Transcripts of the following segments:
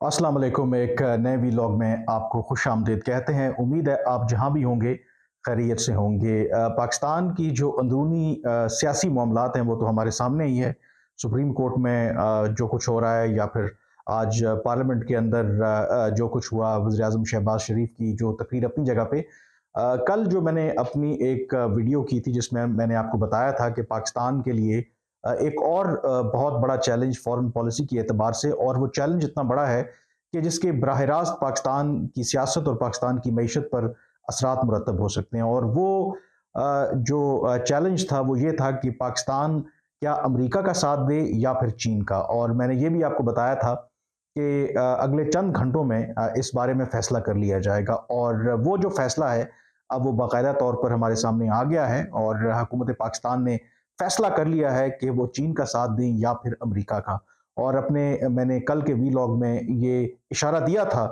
अस्सलाम वालेकुम। एक नए वीलॉग में आपको खुश आमदीद कहते हैं। उम्मीद है आप जहाँ भी होंगे खैरियत से होंगे। पाकिस्तान की जो अंदरूनी सियासी मामलात हैं वो तो हमारे सामने ही है। सुप्रीम कोर्ट में जो कुछ हो रहा है, या फिर आज पार्लियामेंट के अंदर जो कुछ हुआ, वज़ीर आज़म शहबाज शरीफ की जो तकरीर अपनी जगह पे। कल जो मैंने अपनी एक वीडियो की थी जिसमें मैंने आपको बताया था कि पाकिस्तान के लिए एक और बहुत बड़ा चैलेंज फॉरेन पॉलिसी के एतबार से, और वो चैलेंज इतना बड़ा है कि जिसके बराह रास्त पाकिस्तान की सियासत और पाकिस्तान की मईशत पर असरात मुरतब हो सकते हैं। और वो जो चैलेंज था वो ये था कि पाकिस्तान क्या अमेरिका का साथ दे या फिर चीन का। और मैंने ये भी आपको बताया था कि अगले चंद घंटों में इस बारे में फैसला कर लिया जाएगा, और वो जो फैसला है अब वो बाकायदा तौर पर हमारे सामने आ गया है, और हुकूमत पाकिस्तान ने फैसला कर लिया है कि वो चीन का साथ दें या फिर अमेरिका का। और मैंने कल के वीलॉग में ये इशारा दिया था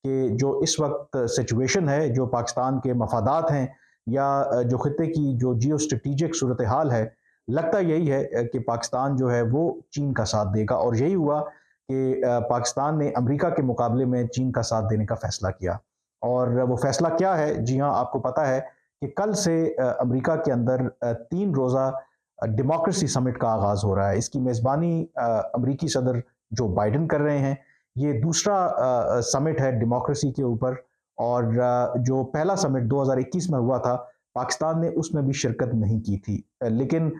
कि जो इस वक्त सिचुएशन है, जो पाकिस्तान के मफादात हैं, या जो खत्े की जो जियो स्ट्रेटिजिक सूरत हाल है, लगता यही है कि पाकिस्तान जो है वो चीन का साथ देगा। और यही हुआ कि पाकिस्तान ने अमेरिका के मुकाबले में चीन का साथ देने का फैसला किया। और वो फैसला क्या है? जी हाँ, आपको पता है कि कल से अमेरिका के अंदर 3 रोज़ा डेमोक्रेसी समिट का आगाज़ हो रहा है। इसकी मेज़बानी अमरीकी सदर जो बाइडेन कर रहे हैं। ये दूसरा समिट है डेमोक्रेसी के ऊपर। और जो पहला समिट 2021 में हुआ था, पाकिस्तान ने उसमें भी शिरकत नहीं की थी। लेकिन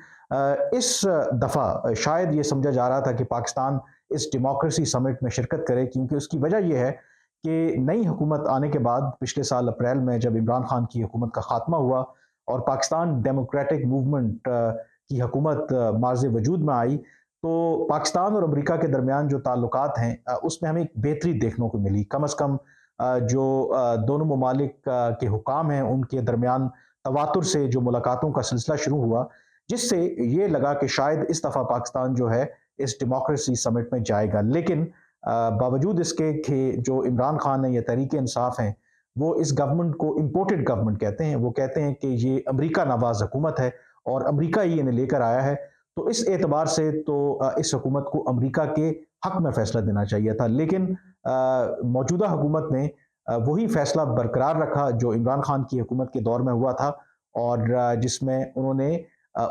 इस दफ़ा शायद ये समझा जा रहा था कि पाकिस्तान इस डेमोक्रेसी समिट में शिरकत करे, क्योंकि उसकी वजह ये है कि नई हुकूमत आने के बाद पिछले साल अप्रैल में जब इमरान खान की हुकूमत का खात्मा हुआ और पाकिस्तान डेमोक्रेटिक मूवमेंट की हुकूमत मार्ज़ वजूद में आई, तो पाकिस्तान और अमेरिका के दरमियान जो ताल्लुकात हैं उसमें हमें एक बेहतरी देखने को मिली। कम अज़ कम जो दोनों ममालिक के हुकाम हैं उनके दरमियान तवातुर से जो मुलाकातों का सिलसिला शुरू हुआ, जिससे ये लगा कि शायद इस दफ़ा पाकिस्तान जो है इस डेमोक्रेसी समिट में जाएगा। लेकिन बावजूद इसके कि जो इमरान खान है या तहरीक इंसाफ हैं, वो इस गवर्नमेंट को इम्पोर्टेड गवर्नमेंट कहते हैं। वो कहते हैं कि ये अमेरिका नवाज़ हुकूमत है और अमेरिका ही इन्हें लेकर आया है। तो इस एतबार से तो इस हुकूमत को अमेरिका के हक में फैसला देना चाहिए था। लेकिन मौजूदा हुकूमत ने वही फैसला बरकरार रखा जो इमरान खान की हुकूमत के दौर में हुआ था, और जिसमें उन्होंने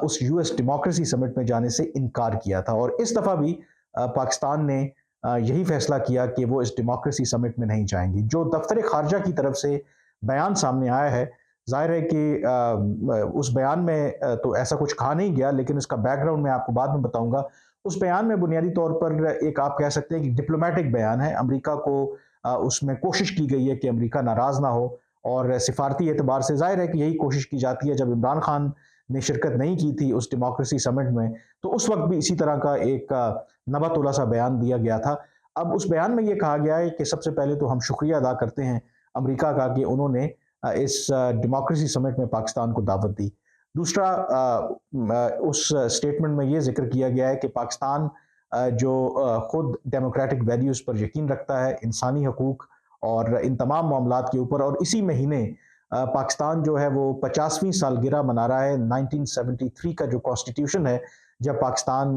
उस यूएस डेमोक्रेसी समिट में जाने से इनकार किया था। और इस दफ़ा भी पाकिस्तान ने यही फैसला किया कि वो इस डेमोक्रेसी समिट में नहीं जाएंगी। जो दफ्तर खारजा की तरफ से बयान सामने आया है, ज़ाहिर है कि उस बयान में तो ऐसा कुछ कहा नहीं गया, लेकिन उसका बैकग्राउंड मैं आपको बाद में बताऊंगा। उस बयान में बुनियादी तौर पर एक आप कह सकते हैं कि डिप्लोमेटिक बयान है। अमेरिका को उसमें कोशिश की गई है कि अमेरिका नाराज़ ना हो, और सिफारती एतबार से ज़ाहिर है कि यही कोशिश की जाती है। जब इमरान खान ने शिरकत नहीं की थी उस डेमोक्रेसी समिट में, तो उस वक्त भी इसी तरह का एक नबा तोला सा बयान दिया गया था। अब उस बयान में ये कहा गया है कि सबसे पहले तो हम शुक्रिया अदा करते हैं अमेरिका का कि उन्होंने इस डेमोक्रेसी समिट में पाकिस्तान को दावत दी। दूसरा, उस स्टेटमेंट में ये जिक्र किया गया है कि पाकिस्तान जो खुद डेमोक्रेटिक वैल्यूज़ पर यकीन रखता है, इंसानी हकूक़ और इन तमाम मामलात के ऊपर। और इसी महीने पाकिस्तान जो है वो 50वीं सालगिरह मना रहा है 1973 का, जो कॉन्स्टिट्यूशन है जब पाकिस्तान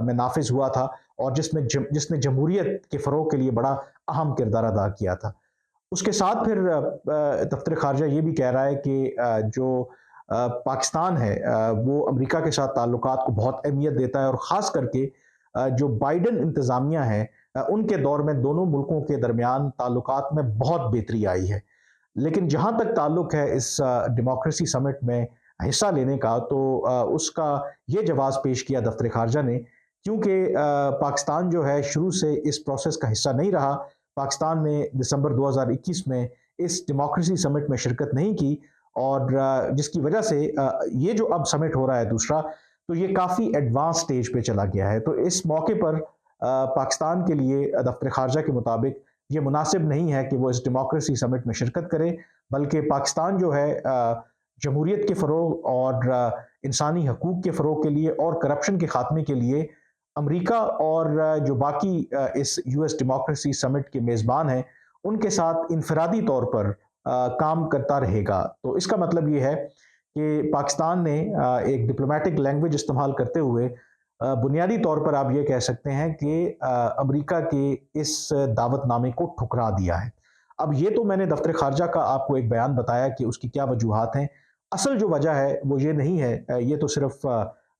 में नाफिज हुआ था, और जिसने जमहूरियत के फ़रोग़ के लिए बड़ा अहम किरदार अदा किया था। उसके साथ फिर दफ्तर खारजा ये भी कह रहा है कि जो पाकिस्तान है वो अमेरिका के साथ ताल्लुकात को बहुत अहमियत देता है, और ख़ास करके जो बाइडेन इंतज़ामिया है उनके दौर में दोनों मुल्कों के दरमियान ताल्लुकात में बहुत बेहतरी आई है। लेकिन जहाँ तक ताल्लुक है इस डेमोक्रेसी समिट में हिस्सा लेने का, तो उसका ये जवाब पेश किया दफ्तर खारजा ने, क्योंकि पाकिस्तान जो है शुरू से इस प्रोसेस का हिस्सा नहीं रहा। पाकिस्तान ने दिसंबर 2021 में इस डेमोक्रेसी समिट में शिरकत नहीं की, और जिसकी वजह से ये जो अब समिट हो रहा है दूसरा, तो ये काफ़ी एडवांस स्टेज पे चला गया है। तो इस मौके पर पाकिस्तान के लिए दफ्तर खारजा के मुताबिक ये मुनासिब नहीं है कि वो इस डेमोक्रेसी समिट में शिरकत करे, बल्कि पाकिस्तान जो है जमहूरियत के फ़रोग़ और इंसानी हकूक़ के फ़रोग़ के लिए और करप्शन के ख़ात्मे के लिए अमेरिका और जो बाकी इस यूएस डेमोक्रेसी समिट के मेज़बान हैं, उनके साथ इनफरादी तौर पर काम करता रहेगा। तो इसका मतलब ये है कि पाकिस्तान ने एक डिप्लोमेटिक लैंग्वेज इस्तेमाल करते हुए बुनियादी तौर पर आप ये कह सकते हैं कि अमेरिका के इस दावतनामे को ठुकरा दिया है। अब ये तो मैंने दफ्तर ख़ारजा का आपको एक बयान बताया कि उसकी क्या वजूहात हैं। असल जो वजह है वो ये नहीं है, ये तो सिर्फ़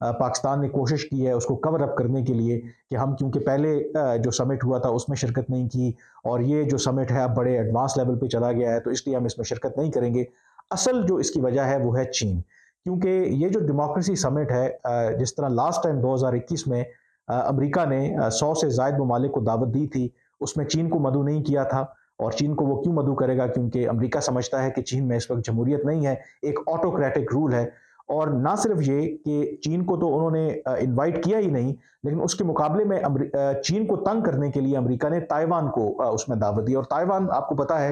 पाकिस्तान ने कोशिश की है उसको कवर अप करने के लिए कि हम क्योंकि पहले जो समिट हुआ था उसमें शिरकत नहीं की और ये जो समिट है अब बड़े एडवांस लेवल पे चला गया है तो इसलिए हम इसमें शिरकत नहीं करेंगे। असल जो इसकी वजह है वो है चीन। क्योंकि ये जो डेमोक्रेसी समिट है, जिस तरह लास्ट टाइम 2021 में अमेरिका ने 100 से ज़ायद ममालिक को दावत दी थी, उसमें चीन को मदऊ नहीं किया था। और चीन को वो क्यों मदऊ करेगा? क्योंकि अमेरिका समझता है कि चीन में इस वक्त जमहूरियत नहीं है, एक ऑटोक्रेटिक रूल है। और ना सिर्फ ये कि चीन को तो उन्होंने इनवाइट किया ही नहीं, लेकिन उसके मुकाबले में चीन को तंग करने के लिए अमेरिका ने ताइवान को उसमें दावत दी। और ताइवान आपको पता है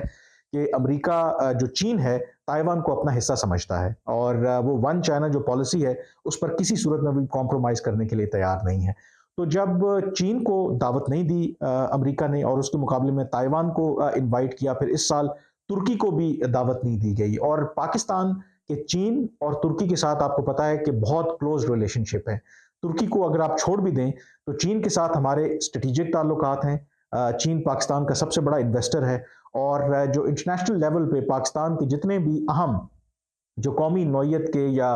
कि अमेरिका जो चीन है, ताइवान को अपना हिस्सा समझता है और वो वन चाइना जो पॉलिसी है, उस पर किसी सूरत में भी कॉम्प्रोमाइज़ करने के लिए तैयार नहीं है। तो जब चीन को दावत नहीं दी अमेरिका ने और उसके मुकाबले में ताइवान को इनवाइट किया, फिर इस साल तुर्की को भी दावत नहीं दी गई। और पाकिस्तान के चीन और तुर्की के साथ आपको पता है कि बहुत क्लोज रिलेशनशिप है। तुर्की को अगर आप छोड़ भी दें, तो चीन के साथ हमारे स्ट्रेटेजिक ताल्लुकात हैं। चीन पाकिस्तान का सबसे बड़ा इन्वेस्टर है और जो इंटरनेशनल लेवल पे पाकिस्तान के जितने भी अहम जो कौमी नौइयत के या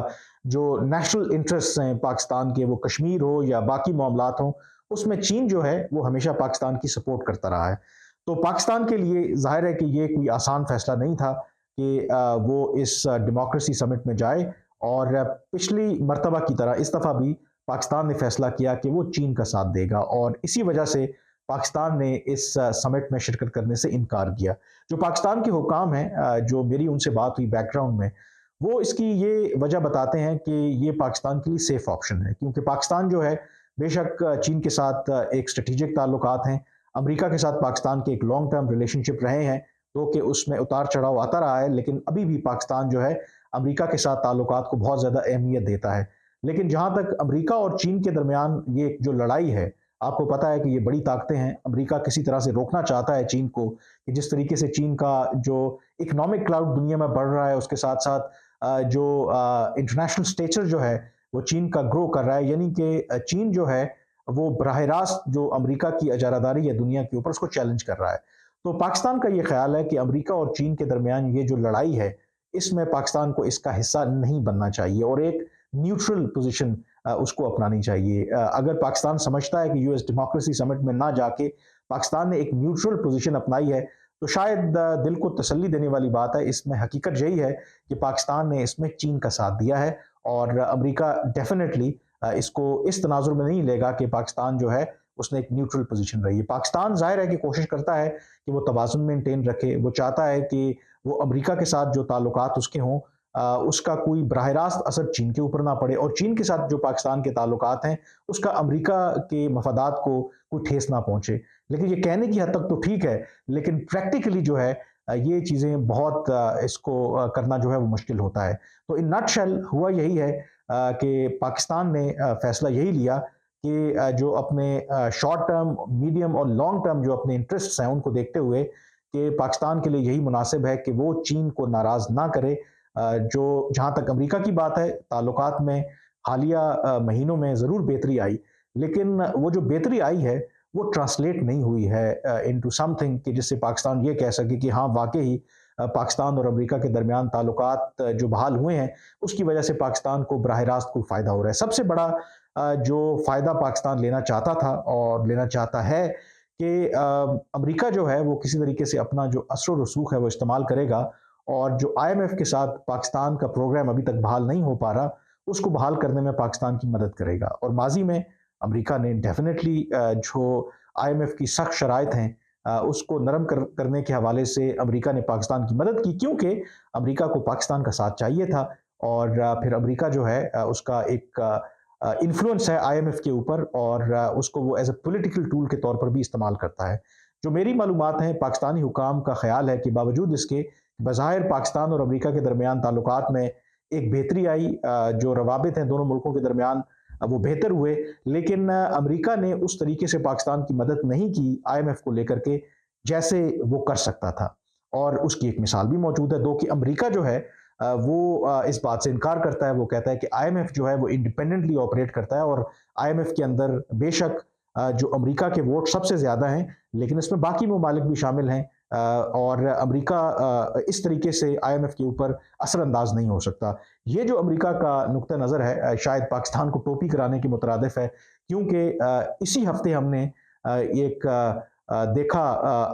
जो नेशनल इंटरेस्ट हैं पाकिस्तान के, वो कश्मीर हो या बाकी मामलात हों, उसमें चीन जो है वो हमेशा पाकिस्तान की सपोर्ट करता रहा है। तो पाकिस्तान के लिए ज़ाहिर है कि ये कोई आसान फैसला नहीं था कि वो इस डेमोक्रेसी समिट में जाए और पिछली मर्तबा की तरह इस दफ़ा भी पाकिस्तान ने फैसला किया कि वो चीन का साथ देगा और इसी वजह से पाकिस्तान ने इस समिट में शिरकत करने से इनकार किया। जो पाकिस्तान के हुकाम हैं, जो मेरी उनसे बात हुई बैकग्राउंड में, वो इसकी ये वजह बताते हैं कि ये पाकिस्तान के लिए सेफ ऑप्शन है क्योंकि पाकिस्तान जो है बेशक चीन के साथ एक स्ट्रेटेजिक ताल्लुकात हैं, अमेरिका के साथ पाकिस्तान के एक लॉन्ग टर्म रिलेशनशिप रहे हैं, तो कि उसमें उतार चढ़ाव आता रहा है, लेकिन अभी भी पाकिस्तान जो है अमेरिका के साथ ताल्लुकात को बहुत ज़्यादा अहमियत देता है। लेकिन जहाँ तक अमेरिका और चीन के दरमियान ये जो लड़ाई है, आपको पता है कि ये बड़ी ताकतें हैं, अमेरिका किसी तरह से रोकना चाहता है चीन को कि जिस तरीके से चीन का जो इकोनॉमिक क्लाउड दुनिया में बढ़ रहा है, उसके साथ-साथ जो इंटरनेशनल स्टेचर जो है वो चीन का ग्रो कर रहा है, यानी कि चीन जो है वो बराह रास्त जो अमेरिका की इजारादारी है दुनिया के ऊपर उसको चैलेंज कर रहा है। तो पाकिस्तान का ये ख्याल है कि अमेरिका और चीन के दरमियान ये जो लड़ाई है, इसमें पाकिस्तान को इसका हिस्सा नहीं बनना चाहिए और एक न्यूट्रल पोजीशन उसको अपनानी चाहिए। अगर पाकिस्तान समझता है कि यूएस डेमोक्रेसी समिट में ना जाके पाकिस्तान ने एक न्यूट्रल पोजीशन अपनाई है, तो शायद दिल को तसल्ली देने वाली बात है। इसमें हकीकत यही है कि पाकिस्तान ने इसमें चीन का साथ दिया है और अमेरिका डेफिनेटली इसको इस तनाजुर में नहीं लेगा कि पाकिस्तान जो है उसने एक न्यूट्रल पोजीशन रही है। पाकिस्तान ज़ाहिर है कि कोशिश करता है कि वो तवाज़ुन मेंटेन रखे, वो चाहता है कि वो अमेरिका के साथ जो ताल्लुकात उसके हों, उसका कोई बराह रास्त असर चीन के ऊपर ना पड़े और चीन के साथ जो पाकिस्तान के ताल्लुकात हैं, उसका अमेरिका के मफादात को कोई ठेस ना पहुँचे। लेकिन ये कहने की हद तक तो ठीक है, लेकिन प्रैक्टिकली जो है ये चीज़ें बहुत इसको करना जो है वो मुश्किल होता है। तो इन नटशेल हुआ यही है कि पाकिस्तान ने फैसला यही लिया कि जो अपने शॉर्ट टर्म, मीडियम और लॉन्ग टर्म जो अपने इंटरेस्ट्स हैं, उनको देखते हुए कि पाकिस्तान के लिए यही मुनासिब है कि वो चीन को नाराज़ ना करे। जो जहाँ तक अमेरिका की बात है, ताल्लुकात में हालिया महीनों में ज़रूर बेहतरी आई, लेकिन वो जो बेहतरी आई है, वो ट्रांसलेट नहीं हुई है इनटू समथिंग कि जिससे पाकिस्तान ये कह सके कि हाँ, वाक़ई ही पाकिस्तान और अमेरिका के दरमियान ताल्लुकात जो बहाल हुए हैं, उसकी वजह से पाकिस्तान को बराह रास्त कोई फ़ायदा हो रहा है। सबसे बड़ा जो फ़ायदा पाकिस्तान लेना चाहता था और लेना चाहता है कि अमेरिका जो है वो किसी तरीके से अपना जो असर और रसूख है वो इस्तेमाल करेगा और जो आईएमएफ के साथ पाकिस्तान का प्रोग्राम अभी तक बहाल नहीं हो पा रहा, उसको बहाल करने में पाकिस्तान की मदद करेगा। और माज़ी में अमेरिका ने डेफ़िनेटली जो आईएमएफ की सख्त शराइत हैं, उसको नरम करने के हवाले से अमेरिका ने पाकिस्तान की मदद की क्योंकि अमेरिका को पाकिस्तान का साथ चाहिए था और फिर अमेरिका जो है उसका एक इन्फ्लुएंस है आईएमएफ के ऊपर और उसको वो एज़ अ पॉलिटिकल टूल के तौर पर भी इस्तेमाल करता है। जो मेरी मालूमात हैं, पाकिस्तानी हुकाम का ख़्याल है कि बावजूद इसके बज़ाहिर पाकिस्तान और अमेरिका के दरमियान ताल्लुकात में एक बेहतरी आई, जो रवाबित हैं दोनों मुल्कों के दरमियान वो बेहतर हुए, लेकिन अमेरिका ने उस तरीके से पाकिस्तान की मदद नहीं की आईएमएफ को लेकर के, जैसे वो कर सकता था। और उसकी एक मिसाल भी मौजूद है, दो कि अमेरिका जो है वो इस बात से इनकार करता है। वो कहता है कि आईएमएफ जो है वो इंडिपेंडेंटली ऑपरेट करता है और आईएमएफ के अंदर बेशक जो अमेरिका के वोट सबसे ज़्यादा हैं, लेकिन इसमें बाकी ममालिक भी शामिल हैं और अमेरिका इस तरीके से आईएमएफ के ऊपर असरअंदाज नहीं हो सकता। ये जो अमेरिका का नुक्ता नज़र है शायद पाकिस्तान को टोपी कराने के मुतरादिफ है, क्योंकि इसी हफ्ते हमने एक देखा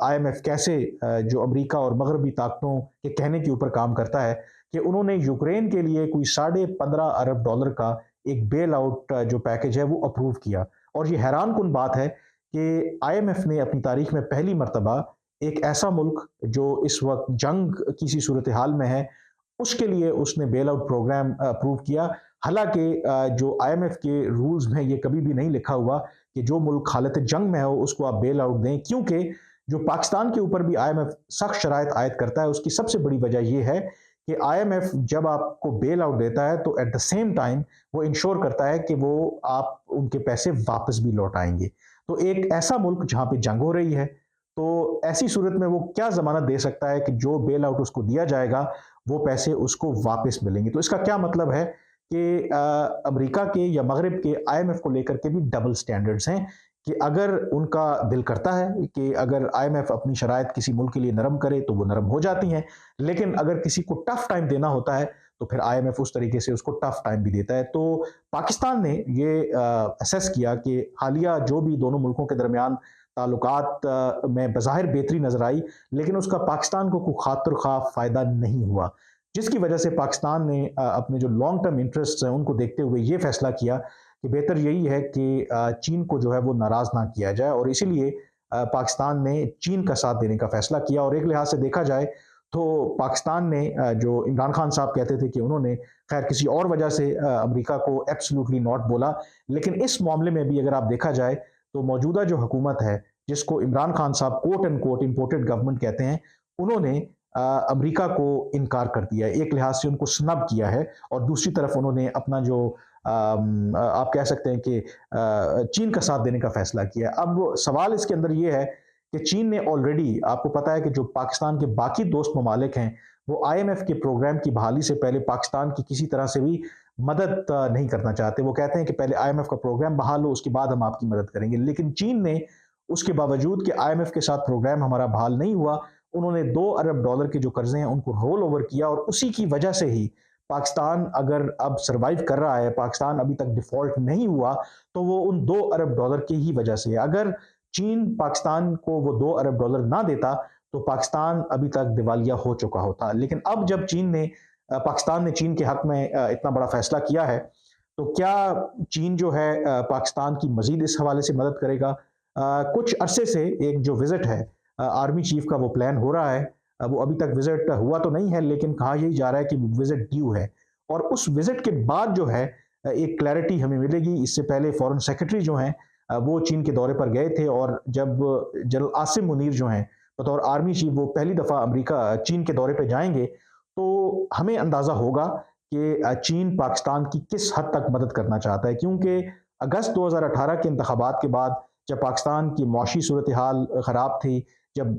आईएमएफ कैसे जो अमेरिका और मगरबी ताकतों के कहने के ऊपर काम करता है कि उन्होंने यूक्रेन के लिए कोई $15.5 अरब का एक बेल आउट जो पैकेज है वो अप्रूव किया। और ये हैरान कुन बात है कि आईएमएफ ने अपनी तारीख में पहली मर्तबा एक ऐसा मुल्क जो इस वक्त जंग की सी सूरत हाल में है, उसके लिए उसने बेल आउट प्रोग्राम अप्रूव किया। हालांकि जो आईएमएफ के रूल्स में ये कभी भी नहीं लिखा हुआ कि जो मुल्क हालत जंग में हो उसको आप बेल आउट दें, क्योंकि जो पाकिस्तान के ऊपर भी आईएमएफ सख्त शराइत आयद करता है, उसकी सबसे बड़ी वजह यह है कि आईएमएफ जब आपको बेल आउट देता है तो एट द सेम टाइम वो इंश्योर करता है कि वो आप उनके पैसे वापस भी लौटाएंगे। तो एक ऐसा मुल्क जहां पे जंग हो रही है, तो ऐसी सूरत में वो क्या जमानत दे सकता है कि जो बेल आउट उसको दिया जाएगा वो पैसे उसको वापस मिलेंगे। तो इसका क्या मतलब है कि अमेरिका के या मगरब के आईएमएफ को लेकर के भी डबल स्टैंडर्ड्स हैं कि अगर उनका दिल करता है कि अगर आईएमएफ अपनी शराइत किसी मुल्क के लिए नरम करे तो वो नरम हो जाती हैं, लेकिन अगर किसी को टफ टाइम देना होता है तो फिर आईएमएफ उस तरीके से उसको टफ टाइम भी देता है। तो पाकिस्तान ने ये असेस किया कि हालिया जो भी दोनों मुल्कों के दरमियान ताल्लुकात में बज़ाहिर बेहतरी नजर आई, लेकिन उसका पाकिस्तान को कोई खातिर खा फ़ायदा नहीं हुआ, जिसकी वजह से पाकिस्तान ने अपने जो लॉन्ग टर्म इंटरेस्ट हैं उनको देखते हुए ये फैसला किया कि बेहतर यही है कि चीन को जो है वो नाराज़ ना किया जाए, और इसीलिए पाकिस्तान ने चीन का साथ देने का फैसला किया। और एक लिहाज से देखा जाए तो पाकिस्तान ने जो इमरान खान साहब कहते थे कि उन्होंने खैर किसी और वजह से अमेरिका को एब्सोल्युटली नॉट बोला, लेकिन इस मामले में भी अगर आप देखा जाए तो मौजूदा जो हुकूमत है, जिसको इमरान खान साहब quote and quote imported government कहते हैं, उन्होंने अमेरिका को इनकार कर दिया है, एक लिहाज से उनको स्नब किया है। और दूसरी तरफ उन्होंने अपना जो आप कह सकते हैं कि चीन का साथ देने का फैसला किया। अब सवाल इसके अंदर ये है कि चीन ने ऑलरेडी, आपको पता है कि जो पाकिस्तान के बाकी दोस्त ममालिक हैं वो आईएमएफ के प्रोग्राम की बहाली से पहले पाकिस्तान की किसी तरह से भी मदद नहीं करना चाहते। वो कहते हैं कि पहले आईएमएफ का प्रोग्राम बहाल हो, उसके बाद हम आपकी मदद करेंगे। लेकिन चीन ने उसके बावजूद कि आईएमएफ के साथ प्रोग्राम हमारा बहाल नहीं हुआ, उन्होंने $2 अरब के जो कर्जे हैं उनको रोल ओवर किया, और उसी की वजह से ही पाकिस्तान अगर अब सर्वाइव कर रहा है, पाकिस्तान अभी तक डिफॉल्ट नहीं हुआ, तो वो उन $2 अरब की ही वजह से है। अगर चीन पाकिस्तान को वो $2 अरब ना देता तो पाकिस्तान अभी तक दिवालिया हो चुका होता। लेकिन अब जब पाकिस्तान ने चीन के हक में इतना बड़ा फैसला किया है, तो क्या चीन जो है पाकिस्तान की मजीद इस हवाले से मदद करेगा? कुछ अरसे से एक जो विजिट है आर्मी चीफ का, वो प्लान हो रहा है। वो अभी तक विजिट हुआ तो नहीं है, लेकिन कहा यही जा रहा है कि विजिट ड्यू है, और उस विजिट के बाद जो है एक क्लैरिटी हमें मिलेगी। इससे पहले फॉरेन सेक्रेटरी जो हैं वो चीन के दौरे पर गए थे, और जब जनरल आसिम मुनीर जो हैं बतौर आर्मी चीफ वो पहली दफ़ा अमेरिका चीन के दौरे पर जाएंगे, तो हमें अंदाज़ा होगा कि चीन पाकिस्तान की किस हद तक मदद करना चाहता है। क्योंकि अगस्त 2018 के इंतखाबात के बाद जब पाकिस्तान की मुआशी सूरत हाल ख़राब थी, जब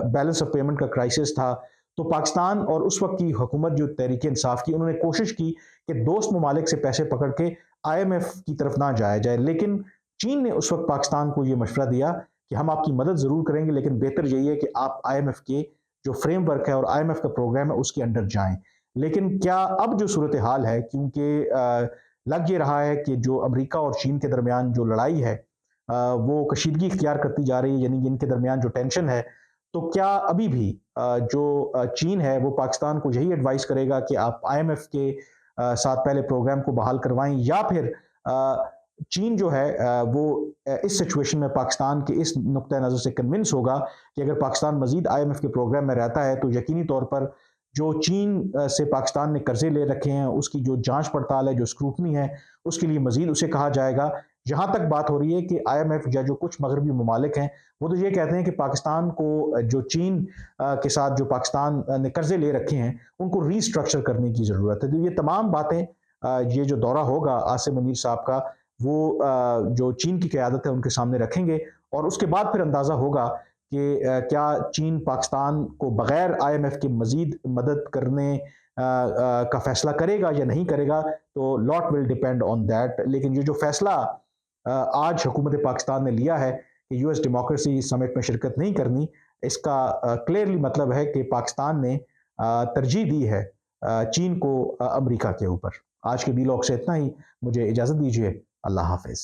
बैलेंस ऑफ पेमेंट का क्राइसिस था, तो पाकिस्तान और उस वक्त की हुकूमत जो तहरीक इंसाफ की, उन्होंने कोशिश की कि दोस्त ममालिक से पैसे पकड़ के आईएमएफ की तरफ ना जाया जाए। लेकिन चीन ने उस वक्त पाकिस्तान को ये मशवरा दिया कि हम आपकी मदद ज़रूर करेंगे, लेकिन बेहतर यही है कि आप आईएमएफ के जो फ्रेमवर्क है और आईएमएफ का प्रोग्राम है उसके अंडर जाएं। लेकिन क्या अब जो सूरत हाल है, क्योंकि लग ये रहा है कि जो अमेरिका और चीन के दरमियान जो लड़ाई है वो कशीदगी इख्तियार करती जा रही है, यानी कि इनके दरमियान जो टेंशन है, तो क्या अभी भी जो चीन है वो पाकिस्तान को यही एडवाइस करेगा कि आप आईएमएफ के साथ पहले प्रोग्राम को बहाल करवाएं, या फिर चीन जो है वो इस सिचुएशन में पाकिस्तान के इस नुक्ता नज़र से कन्विंस होगा कि अगर पाकिस्तान मजीद आईएमएफ के प्रोग्राम में रहता है तो यकीनी तौर पर जो चीन से पाकिस्तान ने कर्जे ले रखे हैं उसकी जो जांच पड़ताल है, जो स्क्रूटनी है, उसके लिए मजीद उसे कहा जाएगा। जहां तक बात हो रही है कि आईएमएफ या जो कुछ मगरबी ममालिक हैं वो तो ये कहते हैं कि पाकिस्तान को जो चीन के साथ जो पाकिस्तान ने कर्जे ले रखे हैं उनको रीस्ट्रक्चर करने की ज़रूरत है। तो ये तमाम बातें ये जो दौरा होगा आसिम मुनीर साहब का, वो जो चीन की क़यादत है उनके सामने रखेंगे, और उसके बाद फिर अंदाज़ा होगा कि क्या चीन पाकिस्तान को बग़ैर आईएमएफ के मज़ीद मदद करने का फैसला करेगा या नहीं करेगा, तो lot will depend on that. लेकिन ये जो फैसला आज हुकूमत पाकिस्तान ने लिया है कि यूएस डेमोक्रेसी समिट में शिरकत नहीं करनी, इसका क्लियरली मतलब है कि पाकिस्तान ने तरजीह दी है चीन को अमेरिका के ऊपर। आज के वीलॉग से इतना ही, मुझे इजाज़त दीजिए। अल्लाह हाफिज़।